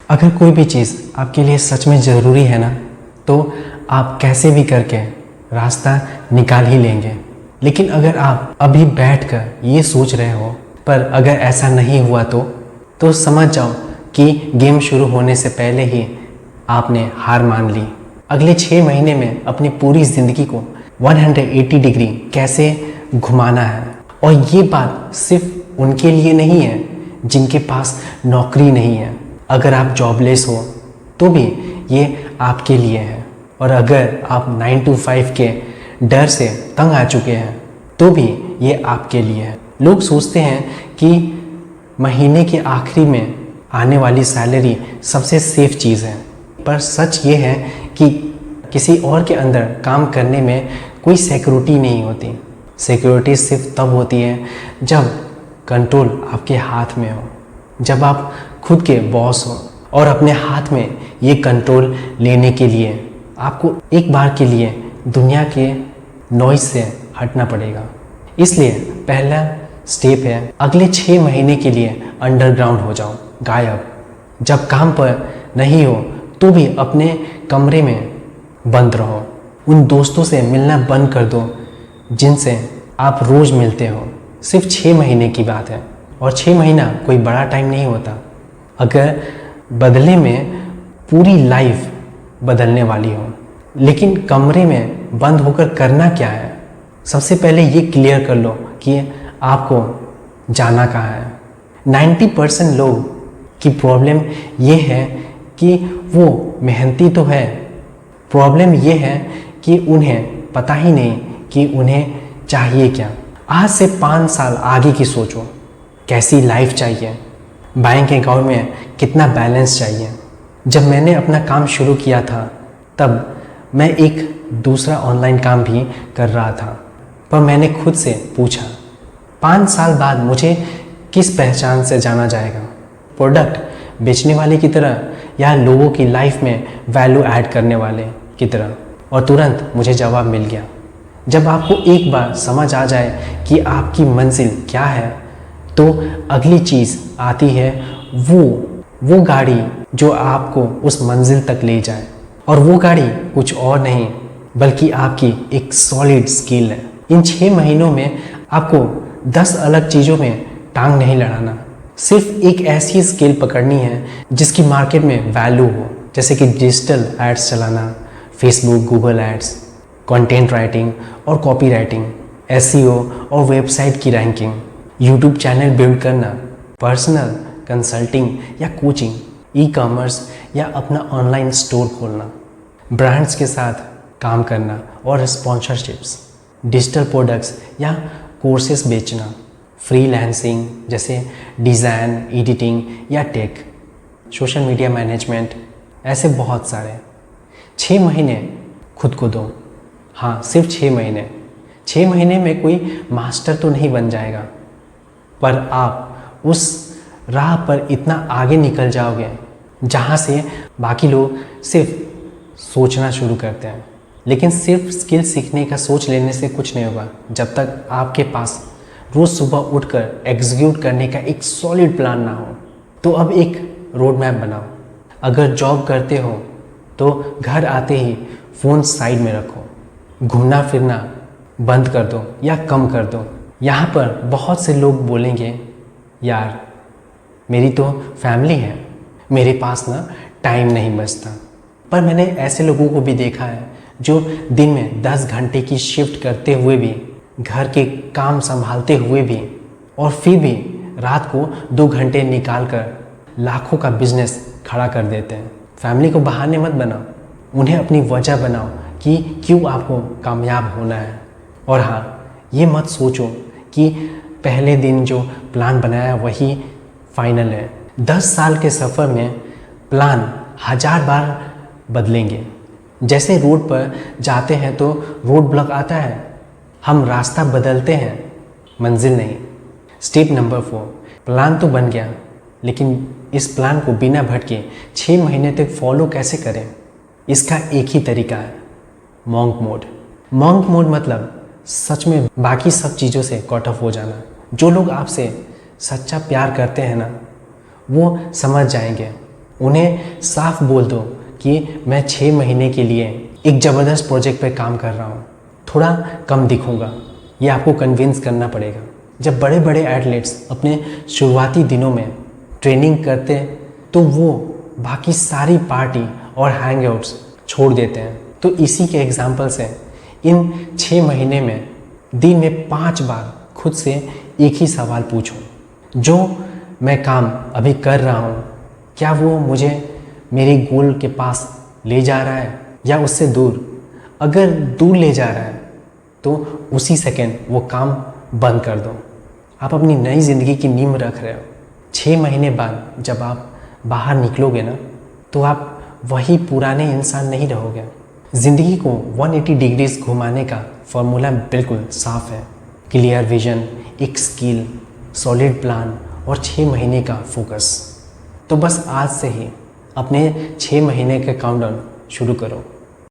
अगर कोई भी चीज़ आपके लिए सच में ज़रूरी है ना, तो आप कैसे भी करके रास्ता निकाल ही लेंगे। लेकिन अगर आप अभी बैठकर ये सोच रहे हो पर अगर ऐसा नहीं हुआ तो समझ जाओ कि गेम शुरू होने से पहले ही आपने हार मान ली। अगले 6 महीने में अपनी पूरी ज़िंदगी को 180 डिग्री कैसे घुमाना है। और ये बात सिर्फ उनके लिए नहीं है जिनके पास नौकरी नहीं है। अगर आप जॉबलेस हो तो भी ये आपके लिए है। और अगर आप 9 to 5 के डर से तंग आ चुके हैं तो भी ये आपके लिए है। लोग सोचते हैं कि महीने के आखिरी में आने वाली सैलरी सबसे सेफ चीज़ है, पर सच ये है कि किसी और के अंदर काम करने में कोई सिक्योरिटी नहीं होती। सिक्योरिटी सिर्फ तब होती है जब कंट्रोल आपके हाथ में हो, जब आप खुद के बॉस हो। और अपने हाथ में ये कंट्रोल लेने के लिए आपको एक बार के लिए दुनिया के नॉइज़ से हटना पड़ेगा। इसलिए पहला स्टेप है, अगले 6 महीने के लिए अंडरग्राउंड हो जाओ, गायब। जब काम पर नहीं हो तो भी अपने कमरे में बंद रहो। उन दोस्तों से मिलना बंद कर दो जिनसे आप रोज़ मिलते हो। सिर्फ 6 महीने की बात है और 6 महीना कोई बड़ा टाइम नहीं होता। अगर बदले में पूरी लाइफ बदलने वाली हो। लेकिन कमरे में बंद होकर करना क्या है? सबसे पहले ये क्लियर कर लो कि आपको जाना कहाँ है। 90% लोग की प्रॉब्लम ये है कि वो मेहनती तो है, प्रॉब्लम ये है कि उन्हें पता ही नहीं कि उन्हें चाहिए क्या। आज से 5 साल आगे की सोचो, कैसी लाइफ चाहिए, बैंक अकाउंट में कितना बैलेंस चाहिए। जब मैंने अपना काम शुरू किया था तब मैं एक दूसरा ऑनलाइन काम भी कर रहा था, पर मैंने खुद से पूछा 5 साल बाद मुझे किस पहचान से जाना जाएगा, प्रोडक्ट बेचने वाले की तरह या लोगों की लाइफ में वैल्यू ऐड करने वाले की तरह। और तुरंत मुझे जवाब मिल गया। जब आपको एक बार समझ आ जाए कि आपकी मंजिल क्या है तो अगली चीज़ आती है वो गाड़ी जो आपको उस मंजिल तक ले जाए। और वो गाड़ी कुछ और नहीं बल्कि आपकी एक सॉलिड स्किल है। इन 6 महीनों में आपको 10 अलग चीज़ों में टांग नहीं लड़ाना, सिर्फ एक ऐसी स्किल पकड़नी है जिसकी मार्केट में वैल्यू हो, जैसे कि डिजिटल एड्स चलाना, Facebook, Google ads, content writing और कॉपी राइटिंग, एसईओ और वेबसाइट की रैंकिंग, यूट्यूब चैनल बिल्ड करना, पर्सनल कंसल्टिंग या कोचिंग, ई कॉमर्स या अपना ऑनलाइन स्टोर खोलना, ब्रांड्स के साथ काम करना और स्पॉन्सरशिप्स, डिजिटल प्रोडक्ट्स या कोर्सेस बेचना, फ्रीलांसिंग जैसे डिज़ाइन, एडिटिंग या टेक, सोशल मीडिया मैनेजमेंट, ऐसे बहुत सारे। 6 महीने खुद को दो। हाँ, सिर्फ 6 महीने। 6 महीने में कोई मास्टर तो नहीं बन जाएगा, पर आप उस राह पर इतना आगे निकल जाओगे जहाँ से बाकी लोग सिर्फ सोचना शुरू करते हैं। लेकिन सिर्फ स्किल सीखने का सोच लेने से कुछ नहीं होगा जब तक आपके पास रोज़ सुबह उठकर एग्जीक्यूट करने का एक सॉलिड प्लान ना हो। तो अब एक रोड मैप बनाओ। अगर जॉब करते हो तो घर आते ही फ़ोन साइड में रखो, घूमना फिरना बंद कर दो या कम कर दो। यहाँ पर बहुत से लोग बोलेंगे, यार मेरी तो फैमिली है, मेरे पास ना टाइम नहीं बचता। पर मैंने ऐसे लोगों को भी देखा है जो दिन में 10 घंटे की शिफ्ट करते हुए भी, घर के काम संभालते हुए भी, और फिर भी रात को 2 घंटे निकाल कर लाखों का बिजनेस खड़ा कर देते हैं। फैमिली को बहाने मत बनाओ, उन्हें अपनी वजह बनाओ कि क्यों आपको कामयाब होना है। और हाँ, ये मत सोचो कि पहले दिन जो प्लान बनाया वही फाइनल है। 10 साल के सफ़र में प्लान 1000 बार बदलेंगे। जैसे रोड पर जाते हैं तो रोड ब्लॉक आता है, हम रास्ता बदलते हैं, मंजिल नहीं। स्टेप नंबर 4, प्लान तो बन गया, लेकिन इस प्लान को बिना भटके 6 महीने तक फॉलो कैसे करें? इसका एक ही तरीका है, मॉन्क मोड। मॉन्क मोड मतलब सच में बाकी सब चीज़ों से कट ऑफ हो जाना। जो लोग आपसे सच्चा प्यार करते हैं ना, वो समझ जाएंगे उन्हें साफ बोल दो कि मैं 6 महीने के लिए एक ज़बरदस्त प्रोजेक्ट पे काम कर रहा हूँ, थोड़ा कम दिखूँगा। ये आपको कन्विंस करना पड़ेगा। जब बड़े बड़े एथलीट्स अपने शुरुआती दिनों में ट्रेनिंग करते तो वो बाकी सारी पार्टी और हैंगआउट्स छोड़ देते हैं। तो इसी के एग्जाम्पल्स हैं। इन 6 महीने में दिन में 5 बार खुद से एक ही सवाल पूछो, जो मैं काम अभी कर रहा हूँ क्या वो मुझे मेरे गोल के पास ले जा रहा है या उससे दूर। अगर दूर ले जा रहा है तो उसी सेकंड वो काम बंद कर दो। आप अपनी नई ज़िंदगी की नींव रख रहे हो। 6 महीने बाद जब आप बाहर निकलोगे ना, तो आप वही पुराने इंसान नहीं रहोगे। ज़िंदगी को 180 डिग्रीज घुमाने का फॉर्मूला बिल्कुल साफ है। क्लियर विजन, एक स्किल, सॉलिड प्लान और 6 महीने का फोकस। तो बस आज से ही अपने 6 महीने का काउंटडाउन शुरू करो।